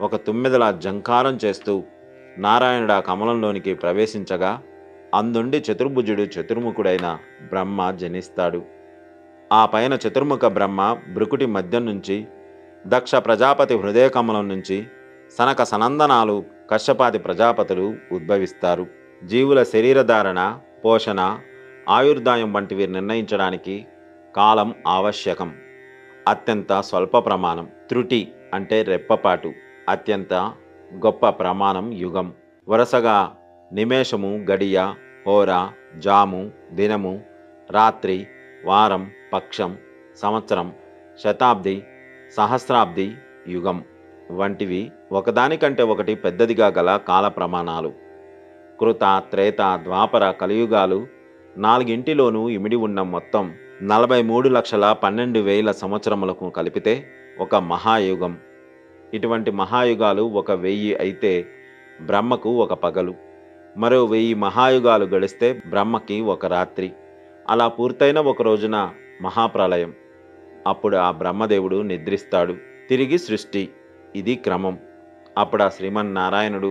ఒక తుమ్మెదలా జంకారం చేస్తూ నారాయణుడు ఆ కమలంలోనికి ప్రవేశించగా అందుండి చతుర్భుజుడు చతుర్ముఖుడైన బ్రహ్మ జనిస్తాడు. ఆ పైన చతుర్ముఖ బ్రహ్మ భృకుటి మధ్యం నుంచి, దక్ష ప్రజాపతి హృదయ కమలం నుంచి సనక సనందనాలు కశ్యపాది ప్రజాపతులు ఉద్భవిస్తారు. జీవుల శరీరధారణ, పోషణ, ఆయుర్దాయం వంటివి నిర్ణయించడానికి కాలం ఆవశ్యకం. అత్యంత స్వల్ప ప్రమాణం. త్రుటి అంటే రెప్పపాటు. అత్యంత గొప్ప ప్రమాణం యుగం. వరుసగా నిమేషము, గడియ, హోర, జాము, దినము, రాత్రి, వారం, పక్షం, సంవత్సరం, శతాబ్ది, సహస్రాబ్ది, యుగం వంటివి ఒకదానికంటే ఒకటి పెద్దదిగా గల కాల ప్రమాణాలు. కృత, త్రేత, ద్వాపర, కలియుగాలు నాలుగింటిలోనూ ఇమిడి ఉన్న మొత్తం 43,12,000 సంవత్సరములకు కలిపితే ఒక మహాయుగం. ఇటువంటి మహాయుగాలు 1,000 అయితే బ్రహ్మకు ఒక పగలు, మరో 1000 మహాయుగాలు గడిస్తే బ్రహ్మకి ఒక రాత్రి. అలా పూర్తయిన ఒక రోజున మహాప్రళయం. అప్పుడు ఆ బ్రహ్మదేవుడు నిద్రిస్తాడు. తిరిగి సృష్టి. ఇది క్రమం. అప్పుడు ఆ శ్రీమన్నారాయణుడు